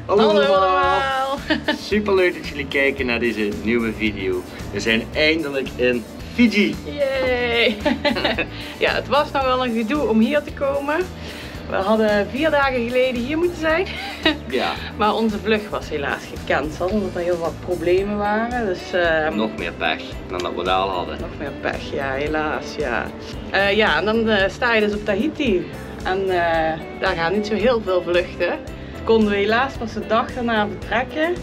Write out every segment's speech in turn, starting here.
Hallo allemaal! Super leuk dat jullie kijken naar deze nieuwe video. We zijn eindelijk in Fiji. Yay! Ja, het was nou wel een gedoe om hier te komen. We hadden 4 dagen geleden hier moeten zijn. Ja. Maar onze vlucht was helaas gecanceld omdat er heel wat problemen waren. Dus, nog meer pech dan dat we daar hadden. Nog meer pech, ja, helaas. Ja, ja en dan sta je dus op Tahiti. En daar gaan niet zo heel veel vluchten. Konden we helaas pas de dag daarna vertrekken.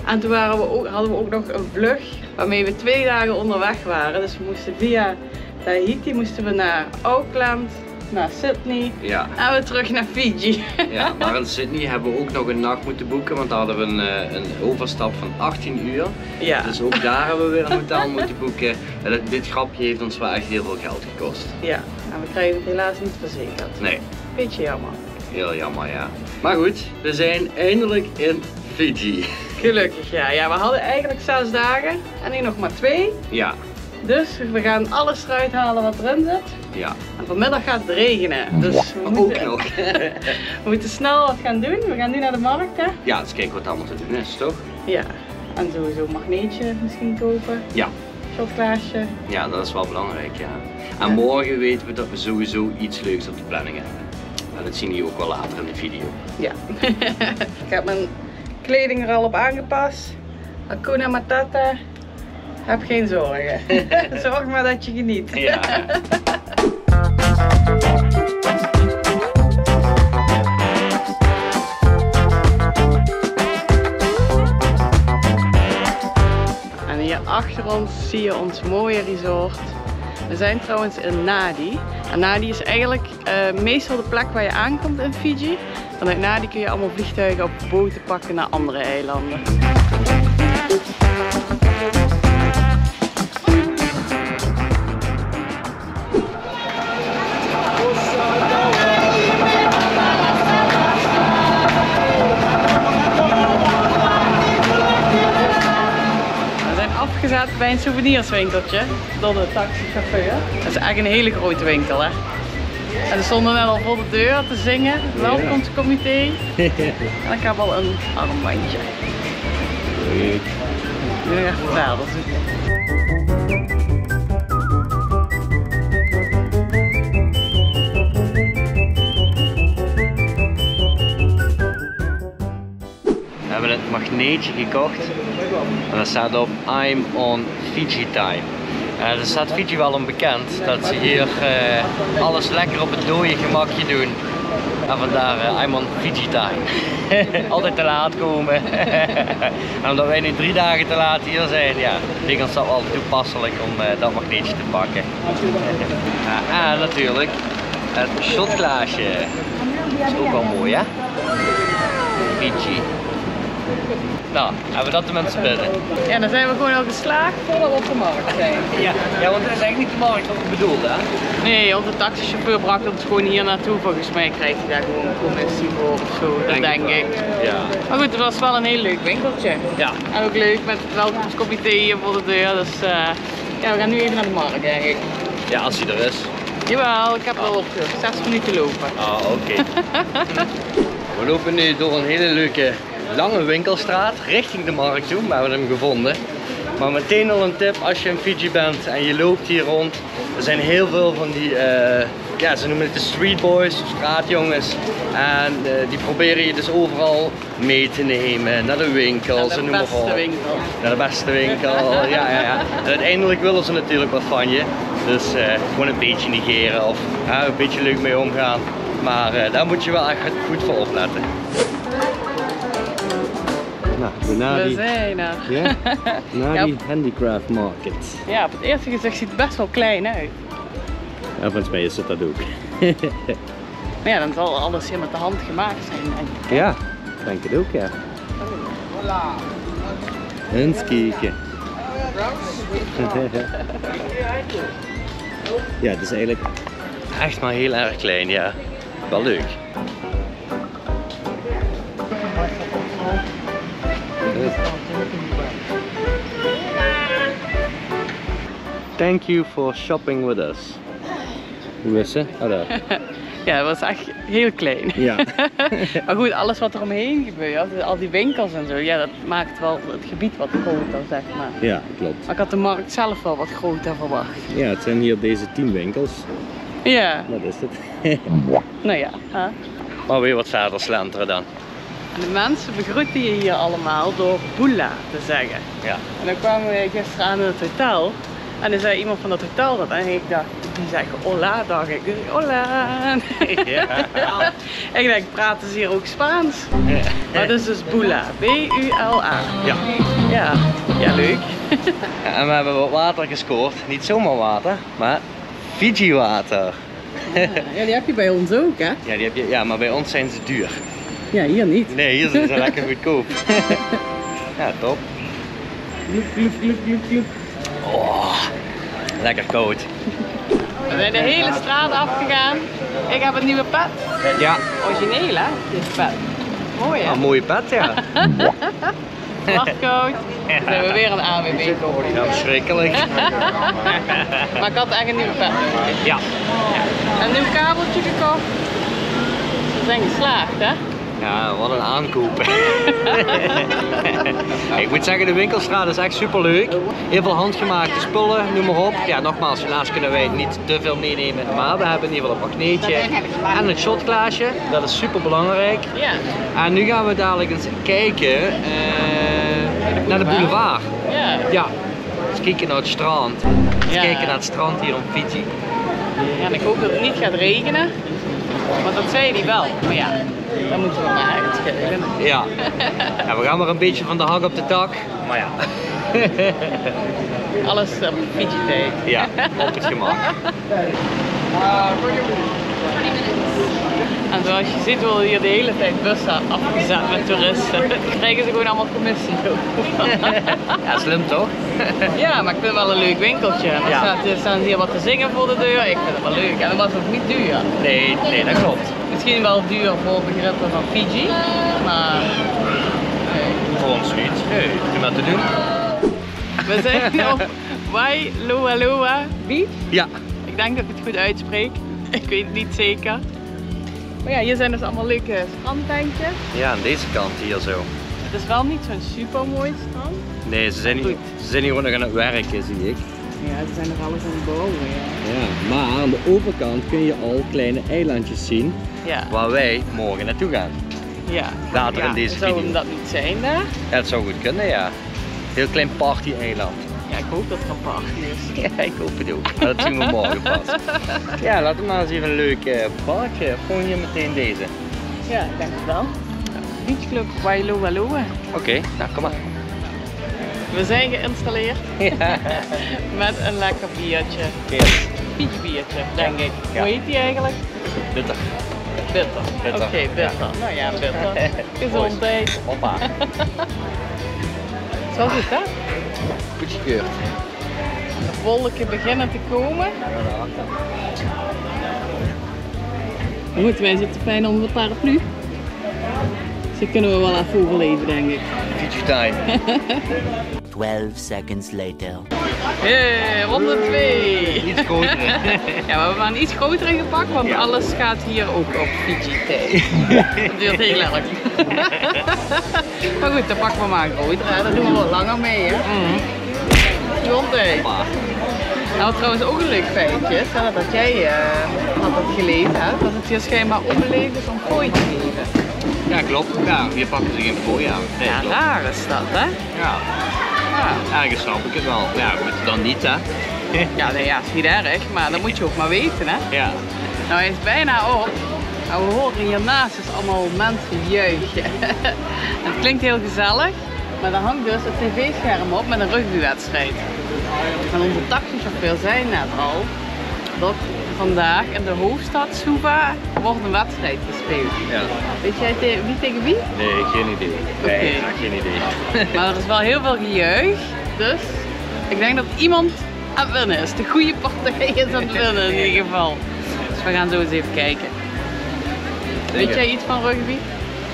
En toen hadden we ook nog een vlucht waarmee we 2 dagen onderweg waren. Dus we moesten via Tahiti naar Auckland, naar Sydney en weer terug naar Fiji. Ja, maar in Sydney hebben we ook nog een nacht moeten boeken, want daar hadden we een overstap van 18 uur. Ja. Dus ook daar hebben we weer een hotel moeten boeken. En dit grapje heeft ons wel echt heel veel geld gekost. Ja, en we krijgen het helaas niet verzekerd. Nee. Beetje jammer. Heel jammer, ja. Maar goed, we zijn eindelijk in Fiji. Gelukkig, ja. Ja, we hadden eigenlijk 6 dagen en nu nog maar 2. Ja. Dus we gaan alles eruit halen wat erin zit. Ja. En vanmiddag gaat het regenen. Dus we moeten, ook nog. we moeten snel wat gaan doen. We gaan nu naar de markt, hè? Ja, eens kijken wat allemaal te doen is, toch? Ja. En sowieso een magneetje misschien kopen. Ja. Shotglaasje. Ja, dat is wel belangrijk, ja. En morgen weten we dat we sowieso iets leuks op de planning hebben. En dat zien jullie ook wel later in de video. Ja. Ik heb mijn kleding er al op aangepast. Hakuna Matata. Heb geen zorgen. Zorg maar dat je geniet. Ja. En hier achter ons zie je ons mooie resort. We zijn trouwens in Nadi. En Nadi is eigenlijk meestal de plek waar je aankomt in Fiji. Vanuit Nadi kun je allemaal vliegtuigen op boten pakken naar andere eilanden. Afgezet bij een souvenirswinkeltje door de taxichauffeur. Dat is echt een hele grote winkel, hè. En ze stonden net al voor de deur te zingen, welkomstcomité. En ik heb al een armbandje. Nu even verder zoeken. We hebben het magneetje gekocht en daar staat op I'm on Fiji time. Er staat Fiji wel onbekend dat ze hier alles lekker op het dode gemakje doen. En vandaar I'm on Fiji time. Altijd te laat komen. En omdat wij nu 3 dagen te laat hier zijn, ja, vind ik ons dat wel toepasselijk om dat magneetje te pakken. En natuurlijk het shotglaasje. Dat is ook wel mooi, hè? Fiji. Nou, hebben we dat de mensen binnen? Ja, dan zijn we gewoon al geslaagd voordat we op de markt zijn. Ja, want het is eigenlijk niet de markt wat ik bedoelde, hè? Nee, onze taxichauffeur bracht ons gewoon hier naartoe. Volgens mij krijgt hij daar gewoon een commissie voor of zo, dat denk ik. Ja. Maar goed, het was wel een heel leuk winkeltje. Ja. En ook leuk met het welkomstcomité hier voor de deur. Dus ja, we gaan nu even naar de markt, denk ik. Ja, als hij er is. Jawel, ik heb wel opgezocht. 6 minuten lopen. Ah, oké. We lopen nu door een hele leuke lange winkelstraat richting de markt toe, maar we hebben hem gevonden. Maar meteen al een tip als je in Fiji bent en je loopt hier rond. Er zijn heel veel van die, ja, ze noemen het de street boys, straatjongens. En die proberen je dus overal mee te nemen naar de winkels. Naar de beste winkel. Naar de beste winkel, ja. En uiteindelijk willen ze natuurlijk wat van je. Dus gewoon een beetje negeren of een beetje leuk mee omgaan. Maar daar moet je wel echt goed voor opletten. Nou, we zijn er. Ja, Nadi Handicraft Market. Ja, op het eerste gezicht ziet het best wel klein uit. Ja, volgens mij is het dat ook. Maar ja, dan zal alles hier met de hand gemaakt zijn, denk ik. Ja, denk het ook, ja. Eens kijken. Ja, het is eigenlijk echt maar heel erg klein, ja. Wel leuk. Thank you for shopping with us. Hoe is ze? Oh, daar. Ja, dat was echt heel klein. Ja. Maar goed, alles wat er omheen gebeurt, al die winkels en zo, ja, dat maakt wel het gebied wat groter, zeg maar. Ja, klopt. Maar ik had de markt zelf wel wat groter verwacht. Ja, het zijn hier deze 10 winkels. Ja. Dat is het. Nou ja. Hè? Maar weer wat verder slenteren dan. En de mensen begroeten je hier allemaal door Bula te zeggen. Ja. En dan kwamen we gisteren aan in het hotel. En dan zei iemand van het hotel dat. En ik dacht, die zeggen hola, dacht ik. Dus hola. Ja. Ik denk, praten ze hier ook Spaans? Maar dat is dus Bula. B-U-L-A. Ja. Ja, ja, leuk. Ja, en we hebben wat water gescoord. Niet zomaar water, maar Fiji water. Ja, die heb je bij ons ook, hè? Ja, die heb je, ja, maar bij ons zijn ze duur. Ja, hier niet. Nee, hier zijn ze lekker goedkoop. Ja, top. Gloep, gloep, gloep, gloep, gloep. Oh, lekker koud. We zijn de hele straat afgegaan. Ik heb een nieuwe pet. Ja, Origineel, hè? Dit pet. Mooi, hè? een mooie pet, ja. Vlagcoat. Dan zijn we weer een AWB geworden. Ja, verschrikkelijk. Maar ik had echt een nieuwe pet. Ja. Een nieuw kabeltje gekocht. We zijn geslaagd, hè? Ja, wat een aankoop. Ik moet zeggen, de winkelstraat is echt super leuk. Heel veel handgemaakte spullen, noem maar op. Ja, nogmaals, helaas kunnen wij niet te veel meenemen. Maar we hebben in ieder geval een magneetje en een shotglaasje. Dat is super belangrijk. Ja. En nu gaan we dadelijk eens kijken naar de boulevard. Ja. Ja, eens kijken naar het strand. Eens Ja. kijken naar het strand hier op Fiji. Ja, en ik hoop dat het niet gaat regenen. Want dat zei hij wel. Maar ja, dan moeten we maar echt schelen. Ja. Ja, we gaan maar een beetje van de hak op de tak. Maar ja. Alles op Fiji-tijd. Ja, op het gemak. En zoals je ziet worden hier de hele tijd bussen afgezet met toeristen. Dan krijgen ze gewoon allemaal commissie. Ja, slim toch? Ja, maar ik vind het wel een leuk winkeltje. En Ja. er staan hier wat te zingen voor de deur. Ik vind het wel leuk. En het was ook niet duur. Nee, nee, dat klopt. Misschien wel duur voor begrippen van Fiji. Maar Voor ons niet. Hey, prima te doen. we zijn op Wailualoa Beach. Ja. Ik denk dat ik het goed uitspreek. Ik weet het niet zeker. Maar ja, hier zijn dus allemaal leuke strandtentjes. Ja, aan deze kant hier zo. Het is wel niet zo'n super mooi strand. Nee, ze zijn hier gewoon nog aan het werken, zie ik. Ja, ze zijn nog alles aan het bouwen. Ja. Ja, maar aan de overkant kun je al kleine eilandjes zien Ja. waar wij morgen naartoe gaan. Ja. Later in deze Zou video. hem dat niet zijn daar? Ja, het zou goed kunnen, ja. Heel klein party-eiland. Ja, ik hoop dat er een party is. Ja, ik hoop het ook. Maar dat zien we morgen pas. Ja, laten we maar eens even een leuk parkje. Gewoon hier meteen deze. Ja, ik denk het wel. Beach Club Wailualoa. Oké, nou kom maar. We zijn geïnstalleerd Ja. met een lekker biertje. Yes. Fiji biertje, denk ik. Ja. Hoe heet die eigenlijk? Bitter. Bitter. Bitter. Oké, bitter. Nou ja, bitter. Gezondheid. Hoppa. Is wel goed, hè? Goed gekeurd. De wolken beginnen te komen. Goed, wij zitten fijn onder de paraplu. Dus kunnen we wel even overleven, denk ik. Fiji time. 12 seconds later. Hey, ronde 2. Iets groter. Ja, maar we hebben een iets grotere gepakt, want Ja. alles gaat hier ook op Fiji-tijd. Dat duurt heel erg. Maar goed, dan pakken we maar een grotere. Hè. Daar doen we wat langer mee, hè. Gezondheid. Nou, wat trouwens ook een leuk feitje is, hè, dat jij had dat gelezen, hè, dat het hier schijnbaar onbeleefd is om fooi te geven. Ja, klopt. Ja, hier pakken ze geen fooi aan. Nee, Ja, klopt. raar is dat, hè? Ja. Ja, ergens snap ik het wel. Ja, goed, dan niet, hè. Ja, nee, ja, het is niet erg, maar dat moet je ook maar weten, hè. Ja. Nou, hij is bijna op. En we horen hiernaast dus allemaal mensen juichen. Het klinkt heel gezellig, maar dan hangt dus het tv-scherm op met een rugbywedstrijd. En onze taxichauffeur zei net al dat vandaag in de hoofdstad Suva wordt een wedstrijd gespeeld. Ja. Weet jij wie tegen wie? Nee, geen idee. Nee, Oké. ja, geen idee. Maar er is wel heel veel gejuich, dus ik denk dat iemand aan het winnen is. De goede partij is aan het winnen in ieder geval. Dus we gaan zo eens even kijken. Weet jij iets van rugby?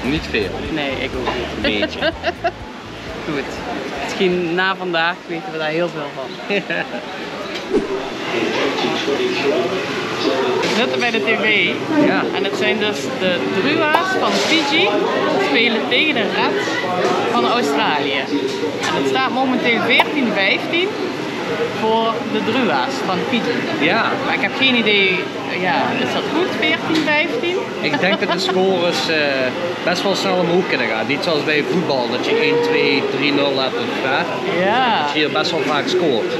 Niet veel. Nee, ik ook niet. Een beetje. Goed. Misschien na vandaag weten we daar heel veel van. We zitten bij de tv. Ja. En het zijn dus de Drua's van Fiji. Die spelen tegen de Reds van Australië. En het staat momenteel 14-15 voor de Drua's van Fiji. Ja. Maar ik heb geen idee, ja, is dat goed, 14-15? Ik denk dat de scores best wel snel omhoog kunnen gaan. Niet zoals bij voetbal, dat je 1-2, 3-0 hebt of Ja. dat je hier best wel vaak scoort.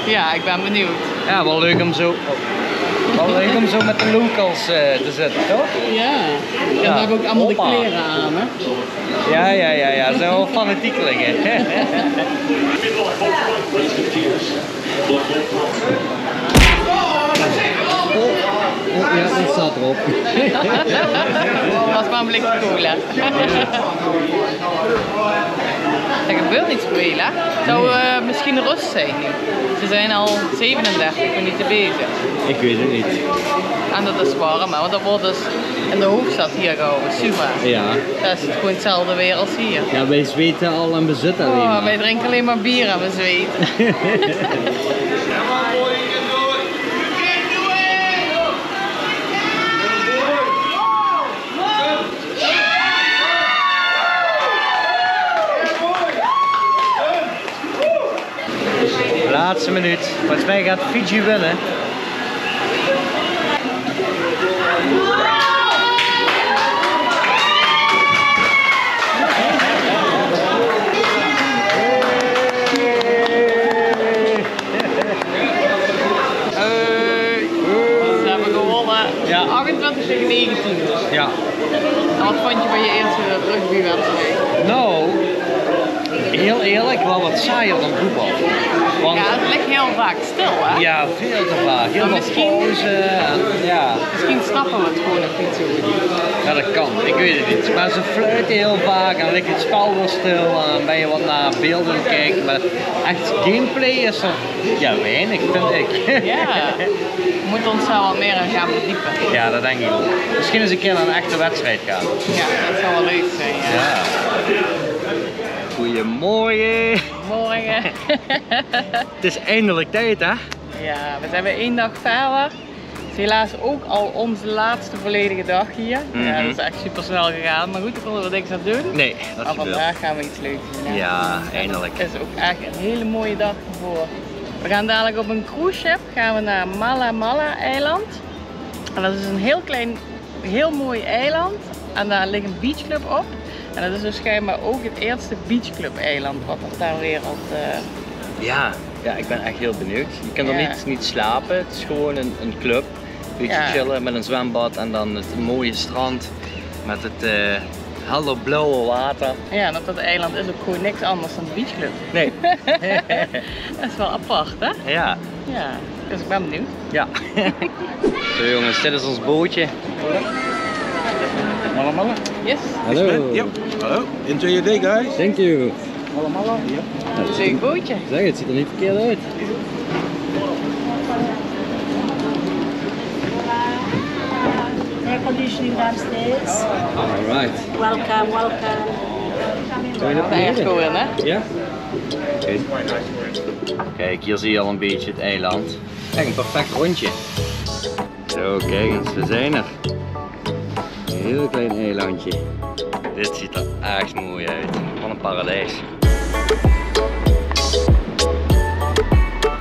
Ja, ik ben benieuwd. Ja, wel leuk om zo, met de locals te zitten, toch? Ja, en Ja. we hebben ook allemaal Hoppa. de kleren aan, hè? Ja, dat zijn wel fanatiekelingen. Oh, ja, dat staat erop. Dat was maar een blikje cola. Er gebeurt niet zoveel, hè? Het zou misschien rust zijn nu. Ze zijn al 37 minuten bezig. Ik weet het niet. En dat is warm, hè? Want dat wordt dus in de hoofdstad hier gehouden, super. Ja. Dat is gewoon hetzelfde weer als hier. Ja, wij zweten al en bezitten alleen Oh, maar. wij drinken alleen maar bier en we zweten. Laatste minuut. Volgens mij gaat Fiji winnen. Ze hebben gewonnen. Ja. 28-19. Ja. En wat vond je van je eerste rugbywedstrijd? Nou, heel eerlijk, wel wat saaier dan voetbal. Want Ja, het ligt heel vaak stil, hè? ja, veel te vaak. Heel Maar veel misschien- pauze. En, ja. Misschien snappen we het gewoon nog niet zo goed. Ja, dat kan. Ik weet het niet. Maar ze fluiten heel vaak en dan ligt het spel weer stil en dan ben je wat naar beelden aan het kijken. Maar echt gameplay is er ja, weinig, vind ik. Ja, we moeten ons daar wat meer aan gaan verdiepen. Ja, dat denk ik ook. Misschien eens een keer naar een echte wedstrijd gaan. Ja, dat zou wel leuk zijn. Ja. Ja. Goedemorgen. Morgen. Het is eindelijk tijd, hè? Ja, we zijn weer 1 dag verder. Het is helaas ook al onze laatste volledige dag hier. Ja, dat is echt super snel gegaan, maar goed, ik kon er niks aan doen. Nee, dat Maar gebeurt. vandaag gaan we iets leuks doen. hè. Ja, eindelijk. Het is ook echt een hele mooie dag ervoor. We gaan dadelijk op een cruise ship gaan we naar Mala Mala eiland. En dat is een heel klein, heel mooi eiland. En daar ligt een beachclub op. En dat is dus schijnbaar ook het eerste beachclub eiland wat er ter wereld... Ja, ik ben echt heel benieuwd. Je kunt er Ja. niet slapen, het is gewoon een club. Een beetje Ja. chillen met een zwembad en dan het mooie strand met het helder blauwe water. Ja, en op dat eiland is ook gewoon niks anders dan de beachclub. Nee. Dat is wel apart, hè? Ja. Ja, dus ik ben benieuwd. Ja. Zo jongens, dit is ons bootje. Mala Mala. Yes, Hallo. Yep. Hello. Enjoy your day, guys. Thank you. Mala Mala. Yep. leuk bootje. Zeg, het ziet er niet verkeerd uit. Air conditioning downstairs. Alright. Welcome, welcome. Wil je naar Daar is beneden? gewoon, hè? Ja? Oké. Kijk, hier zie je al een beetje het eiland. Echt een perfect rondje. Zo, kijk eens, we zijn er. Een heel klein eilandje. Dit ziet er echt mooi uit. Wat een paradijs.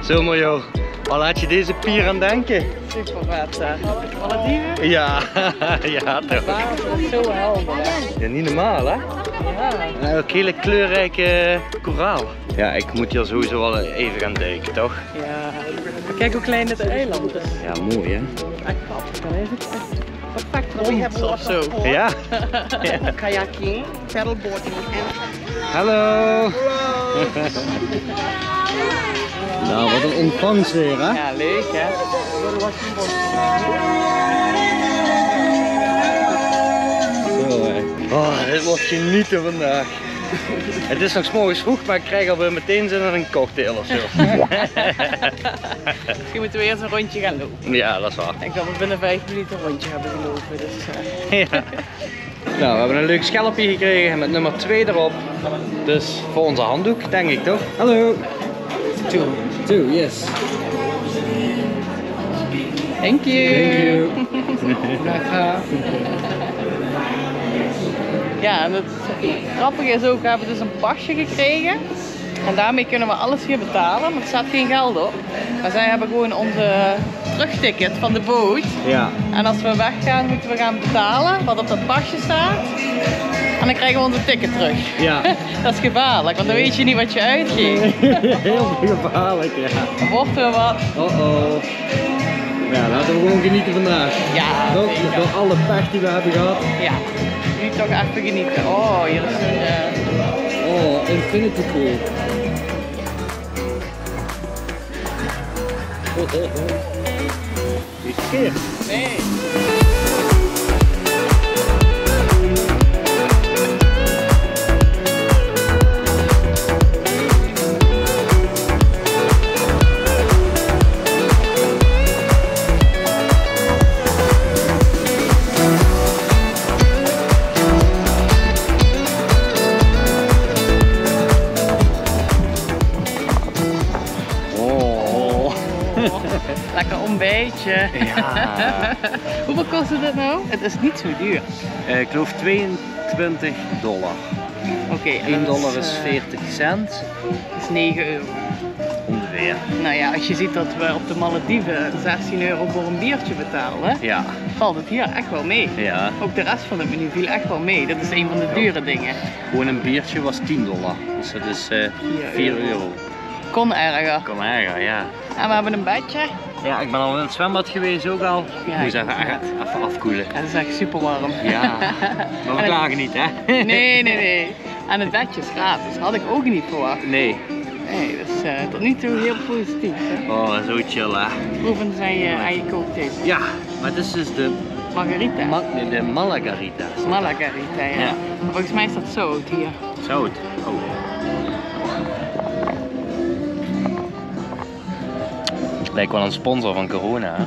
Zo Marjo, waar laat je deze pier aan denken? Super vet, hè? Malediven? Ja, ja toch. Dat is zo helder, hè? Ja, niet normaal hè? Ja. En ook hele kleurrijke koraal. Ja, ik moet hier sowieso wel even gaan duiken, toch? Ja. Maar kijk hoe klein dit eiland is. Ja, mooi hè? Echt grappig, hè? Het is echt perfect rond of zo. Ja. Kayaking, paddleboarding en... Hallo! Nou, wat een ontvangst weer hè? Ja, leuk, hè? Zo hè. Oh, dit wordt genieten vandaag. Het is nog 's morgens vroeg, maar ik krijg alweer meteen zin in een cocktail of zo. Misschien moeten we eerst een rondje gaan lopen. Ja, dat is waar. Ik denk dat we binnen 5 minuten een rondje hebben gelopen. Dus, Ja. Nou, we hebben een leuk schelpje gekregen met nummer 2 erop. Dus voor onze handdoek, denk ik toch? Hallo! 2, yes. Thank you. Ja, en het grappige is ook, we hebben dus een pasje gekregen. En daarmee kunnen we alles hier betalen, maar er staat geen geld op. Maar zij hebben gewoon onze terugticket van de boot. Ja. En als we weggaan, moeten we gaan betalen wat op dat pasje staat. En dan krijgen we onze ticket terug. Ja. Dat is gevaarlijk, want dan weet je niet wat je uitgeeft. Heel gevaarlijk, ja. Dan wordt er wat. Oh. Ja, laten we gewoon genieten vandaag. Ja, Toch? zeker. Door alle pech die we hebben gehad. Ja, nu toch even genieten. Oh, hier is een... Oh, infinity pool. Die scheer. Nee. Lekker ontbijtje. Ja. Hoeveel kostte dit nou? Het is niet zo duur. Ik geloof $22. Oké, en $1 is 40 cent. Dat is 9 euro. Ongeveer. Nou ja, als je ziet dat we op de Malediven 16 euro voor een biertje betalen, Ja. valt het hier echt wel mee. Ja. Ook de rest van het menu viel echt wel mee. Dat is een van de dure dingen. Gewoon een biertje was $10. Dus dat is 4 euro. Kon erger. Kom erger, ja. En we hebben een bedje. Ja, ik ben al in het zwembad geweest ook al. Ja, Ik moest ik even, even afkoelen. Ja, dat is echt super warm. Ja, maar we klagen niet, hè? Nee. En het bedje is gratis. Had ik ook niet verwacht. Nee. Nee, dus tot nu toe heel positief. Hè? Oh, zo chill, hè? Proeven zijn je eigen cocktail. Ja, maar dit is dus de, Margarita. de Malagarita. Malagarita, ja. Ja. Volgens mij is dat zout hier. Zout. Oh. Lijkt wel een sponsor van corona, hè?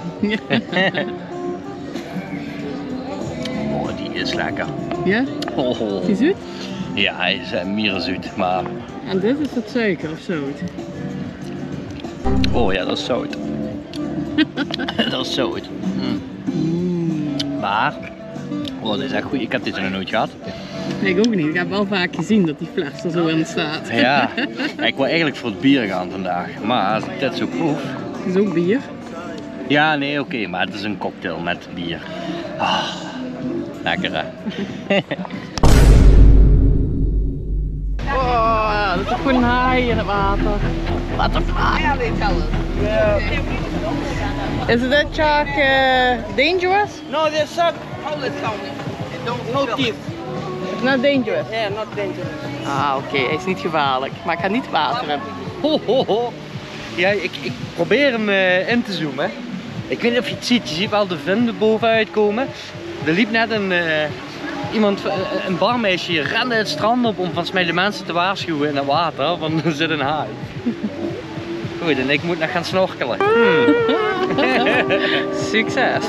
Oh, die is lekker. Ja? Oh. Is die zoet? Ja, hij is mierenzoet, maar... En dit is het suiker of zout? Oh ja, dat is zout. Dat is zout. Maar... Oh, dit is echt goed. Ik heb dit nog nooit gehad. Nee, ik ook niet. Ik heb wel vaak gezien dat die fles er zo in staat. Ja, ik wil eigenlijk voor het bier gaan vandaag. Maar als ik dit zo proef... Het is ook bier. Ja, nee, oké, maar het is een cocktail met bier. Ah, lekker, hè? Oh, dat is toch gewoon een haai in het water. Wat een haai. Is that shark dangerous? No, the shark always no teeth. It's not dangerous. Yeah, not dangerous. Ah, oké, hij is niet gevaarlijk. Maar ik ga niet wateren. Ho, ho, ho. Ja, ik probeer hem in te zoomen. Ik weet niet of je het ziet. Je ziet wel de vinden bovenuit komen. Er liep net een barmeisje hier, rende het strand op om volgens mij de mensen te waarschuwen in het water, want er zit een haai. Goed, en ik moet nog gaan snorkelen. Succes!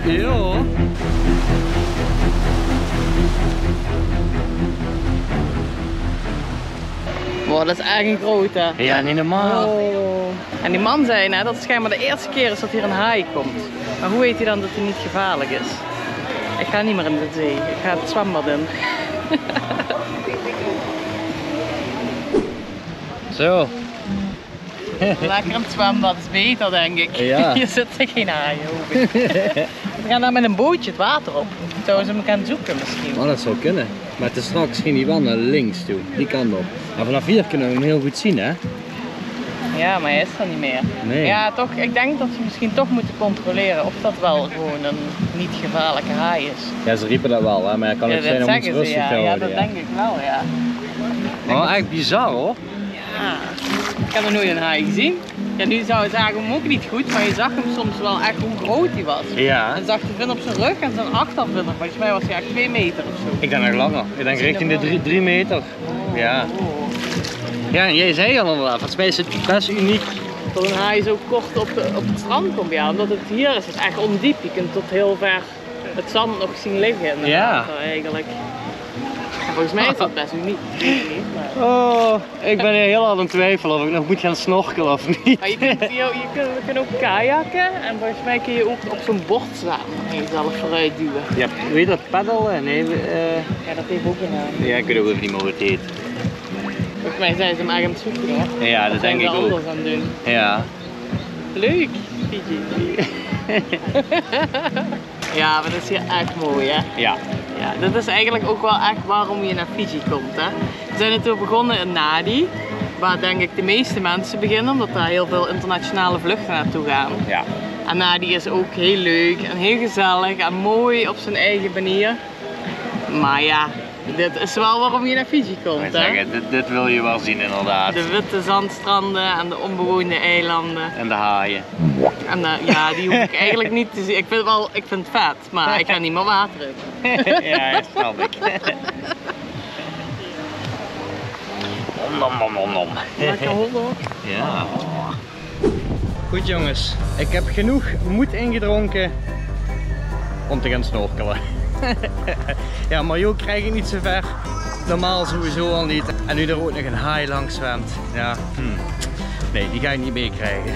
Ja. Wow, dat is echt een grote. Ja, niet normaal. Oh. En die man zei dat het schijnbaar de eerste keer is dat hier een haai komt. Maar hoe weet hij dan dat hij niet gevaarlijk is? Ik ga niet meer in de zee. Ik ga het zwembad in. Zo. Lekker in het zwembad is beter, denk ik. Ja. Hier zitten geen haaien, hoop ik. We gaan daar met een bootje het water op. Zouden ze hem gaan zoeken misschien? Oh, dat zou kunnen. Maar het is straks ging hij wel naar links toe, die kant op. Maar vanaf hier kunnen we hem heel goed zien, hè? Ja, maar hij is er niet meer. Nee. Ja, toch, ik denk dat ze misschien toch moeten controleren of dat wel gewoon een niet gevaarlijke haai is. Ja, ze riepen dat wel, hè? Maar het kan ook Ja, zijn dat om ons zeggen ze, rustig te ja. Ja, houden. dat denk ik wel, ja. Oh, echt bizar, hoor. Ja, ik heb nog nooit een haai gezien. Ja, nu zou je zagen hem ook niet goed, maar je zag hem soms wel echt hoe groot hij was. Ja. Je zag de vin op zijn rug en zijn achtervinner. Volgens mij was hij echt 2 meter of zo. Ik denk nog langer. Ik denk richting de 3 meter. Ja. Oh. Ja, en jij zei al inderdaad, volgens mij is het best uniek. Dat een haai zo kort op het strand komt, ja. Omdat het hier is het echt ondiep. Je kunt tot heel ver het zand nog zien liggen in het Ja. water eigenlijk. Volgens mij is dat best uniek. Ik weet het niet, maar... Oh, ik ben hier heel aan het twijfelen of ik nog moet gaan snorkelen of niet. Maar we kunnen ook kajakken en volgens mij kun je ook op zo'n bord staan en jezelf vooruit duwen. Ja, weet je dat paddelen? Nee, Ja, dat heeft ook een naam. ja, ik weet ook even niet meer hoe het heet. Volgens mij zijn ze hem eigenlijk aan het zoeken hoor. Ja, dat denk ik Zijn ook. ze anders aan het doen. Ja. Leuk, Fiji. Ja, maar dat is hier echt mooi hè. Ja. Ja, dit is eigenlijk ook wel echt waarom je naar Fiji komt hè. We zijn natuurlijk begonnen in Nadi, waar denk ik de meeste mensen beginnen, omdat daar heel veel internationale vluchten naartoe gaan. Ja. En Nadi is ook heel leuk en heel gezellig en mooi op zijn eigen manier. Maar ja, dit is wel waarom je naar Fiji komt hè. Zeggen, dit wil je wel zien inderdaad. De witte zandstranden en de onbewoonde eilanden. En de haaien. En ja, die hoef ik eigenlijk niet te zien. Ik vind het vet, maar ik ga niet meer water in. Ja, dat snap ik. Nom. Lekker hoor. Ja. Goed jongens, ik heb genoeg moed ingedronken om te gaan snorkelen. Ja, Mario krijg ik niet zo ver. Normaal sowieso al niet. En nu er ook nog een haai langs zwemt. Ja, nee, die ga ik niet meekrijgen.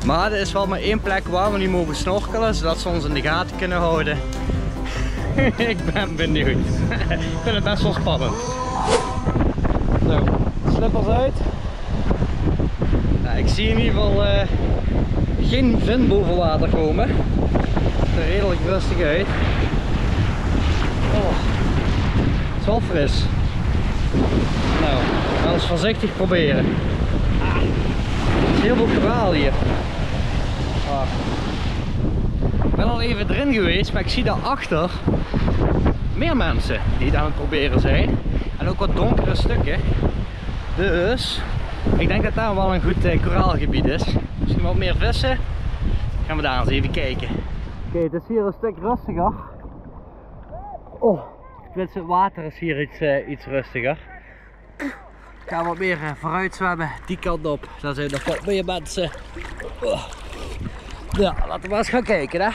Maar er is wel maar één plek waar we niet mogen snorkelen, zodat ze ons in de gaten kunnen houden. Ik ben benieuwd. Ik vind het best wel spannend. Zo, slippers uit. Nou, ik zie in ieder geval geen vin boven water komen. Het ziet er redelijk rustig uit. Oh, het is wel fris. Nou, we gaan eens voorzichtig proberen. Er is heel veel koraal hier. Ah. Ik ben al even erin geweest, maar ik zie daarachter meer mensen die het aan het proberen zijn. En ook wat donkere stukken. Dus ik denk dat daar wel een goed koraalgebied is. Misschien wat meer vissen. Gaan we daar eens even kijken. Oké, het is hier een stuk rustiger. Oh, het water is hier iets rustiger. Ik ga wat meer vooruit zwemmen, die kant op. Dan zijn er wat meer mensen. Oh. Ja, laten we maar eens gaan kijken hè.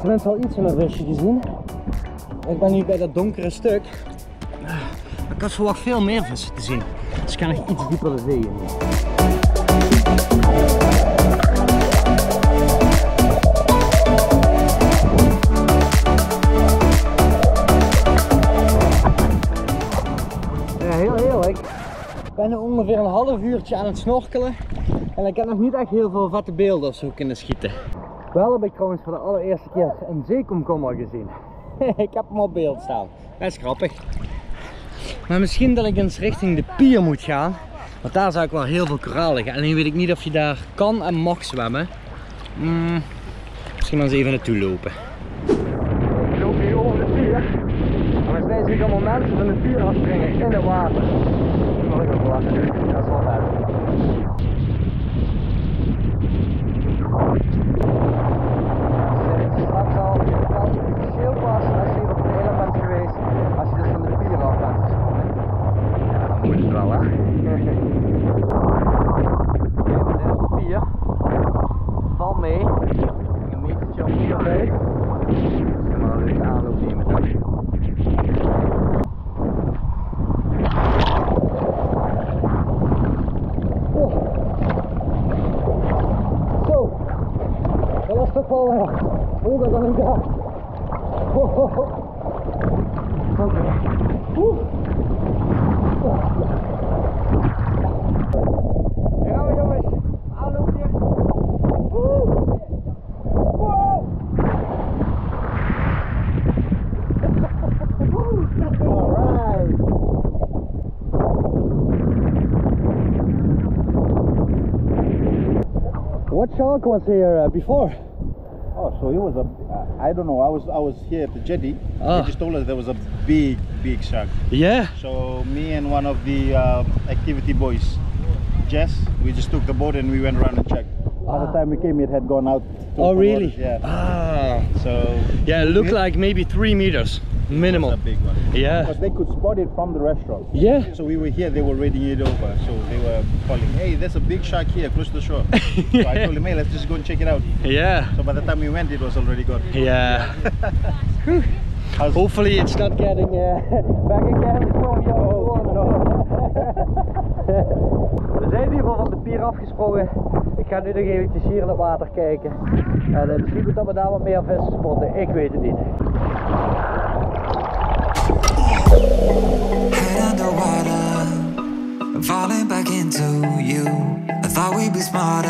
Tenminste al iets van een visje gezien. Ik ben nu bij dat donkere stuk. Ik had verwacht veel meer vissen te zien. Dus ik ga nog iets dieper de zee in. Ja, heel heerlijk. Ik ben nu ongeveer een half uurtje aan het snorkelen. En ik heb nog niet echt heel veel vette beelden of zo kunnen schieten. Wel heb ik trouwens voor de allereerste keer een zeekomkommer gezien. Ik heb hem op beeld staan. Best grappig. Maar misschien dat ik eens richting de pier moet gaan. Want daar zou ik wel heel veel koraal liggen. Alleen weet ik niet of je daar kan en mag zwemmen. Misschien maar eens even naartoe lopen. Ik loop hier over de pier. Volgens mij zie ik allemaal mensen van de pier afspringen in het water. Dat wil ik ook wel laten doen. Dat is wel vet. Straks al wel officieel pas als je hier op de eiland bent geweest, als je dus van de pier af bent gesprongen. Ja, dan moet het wel hè. Oké, we zijn op de pier. Valt mee. Een metertje op de pier bij. Dus gaan we wel even aanloop nemen toch. Oh. Zo. Dat was toch wel hoger dan ik dacht. Oké. Ja jongens, aanloopje. Alright. shark was here before? Oh, so he was a. I don't know. I was here at the jetty. They just told us there was a big shark. Yeah. So me and one of the activity boys, Jess, we just took the boat and we went around and checked. By the time we came, it had gone out. Oh, really? Waters, yeah. Ah. So. Yeah, it looked like maybe 3 meters. Minimal. A big one. Yeah. Because they could spot it from the restaurant. Yeah. So we were here, they were raiding it over. So they were calling, hey, there's a big shark here close to the shore. So I told them, hey, let's just go and check it out. Yeah. So by the time we went, it was already gone. Yeah. Hopefully it's not getting back again from your We zijn in ieder geval van de pier afgesprongen. Ik ga nu nog eventjes hier in het water kijken. En misschien goed dat we daar wat meer vissen spotten. Ik weet het niet. Head underwater, I'm falling back into you. I thought we'd be smarter,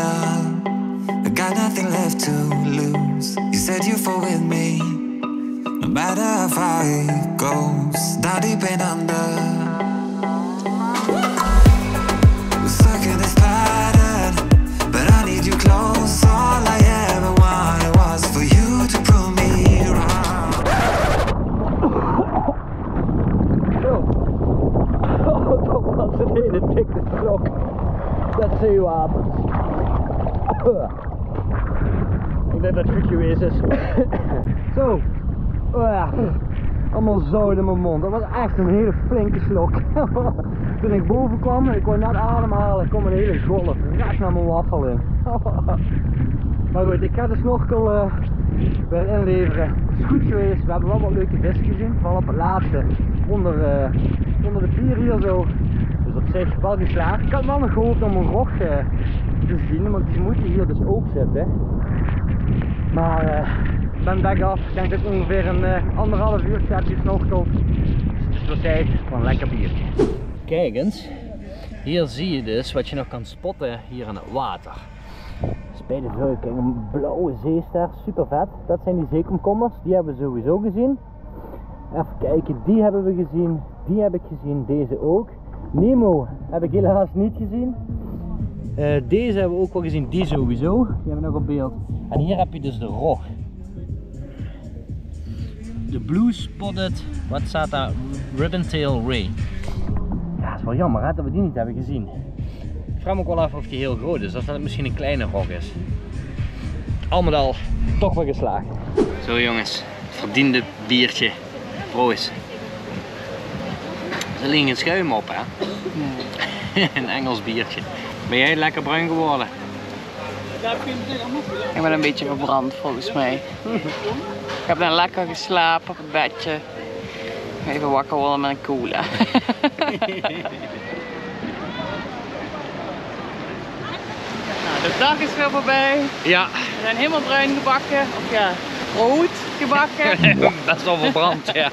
I got nothing left to lose. You said you fall with me, no matter how far it goes. Down deep and under, we're stuck in this pattern, but I need you close. All I ever wanted was for you to prove me wrong. Dat was een hele dikke slok met zeewater. Ik denk dat het goed geweest is. Zo. Allemaal zout in mijn mond. Dat was echt een hele flinke slok. Toen ik boven kwam, ik kon net ademhalen, kwam een hele golf recht naar mijn waffel in. Maar goed, ik ga de snorkel weer inleveren. Het is goed geweest, we hebben wel wat leuke vissen gezien. Vooral op het laatste, onder de pier hier zo. Dus op zich wel geslaagd. Ik had wel nog gehoopt om een rog te zien, want die moeten hier dus ook zitten. Maar ik ben back af. Ik denk dat ik ongeveer een 1,5 uur heb gesnorkeld. Dus het wordt tijd voor een lekker biertje. Kijk eens, hier zie je dus wat je nog kan spotten hier in het water. Dus bij de vul, kijk, een blauwe zeester, super vet. Dat zijn die zeekomkommers, die hebben we sowieso gezien. Even kijken, die hebben we gezien, die heb ik gezien, deze ook. Nemo heb ik helaas niet gezien. Deze hebben we ook wel gezien, die sowieso. Die hebben we nog op beeld. En hier heb je dus de rog. De Blue Spotted, wat staat daar? Ribbontail Ray. Ja, het is wel jammer hè, dat we die niet hebben gezien. Ik vraag me ook wel af of die heel groot is, of dat het misschien een kleine rog is. Al met al, toch wel geslaagd. Zo jongens, verdiende biertje. Proost. Er ligt een schuim op hè? Nee. Een Engels biertje. Ben jij lekker bruin geworden? Ik ben een beetje verbrand volgens mij. Ik heb dan lekker geslapen op het bedje. Even wakker worden met een cola. De dag is weer voorbij. Ja. We zijn helemaal bruin gebakken. Of ja, rood gebakken. Best wel verbrand, ja.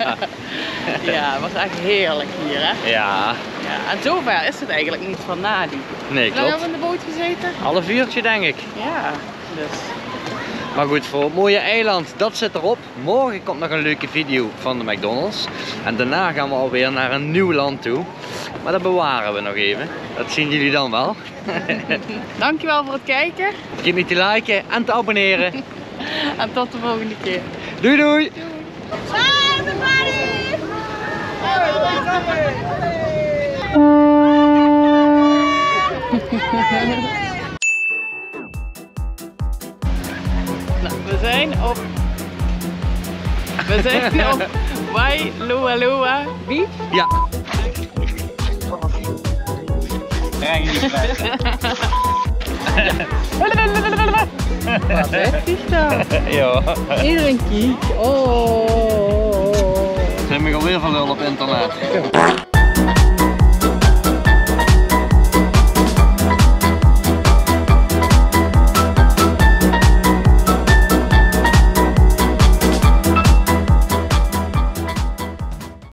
Ja, het was echt heerlijk hier hè. Ja. Ja, en zover is het eigenlijk niet van Nadi. Nee, Hoe lang klopt. hebben we in de boot gezeten? Half uurtje denk ik. Ja, dus. Maar goed, voor het mooie eiland, dat zit erop. Morgen komt nog een leuke video van de McDonald's. En daarna gaan we alweer naar een nieuw land toe. Maar dat bewaren we nog even. Dat zien jullie dan wel. Dankjewel voor het kijken. Vergeet niet te liken en te abonneren. En tot de volgende keer. Doei doei! Nou, we zijn op Wailualua Beach. Ja. Wat is dat? Ja. Iedereen kijkt. Oh. Ze hebben me alweer van lul op internet.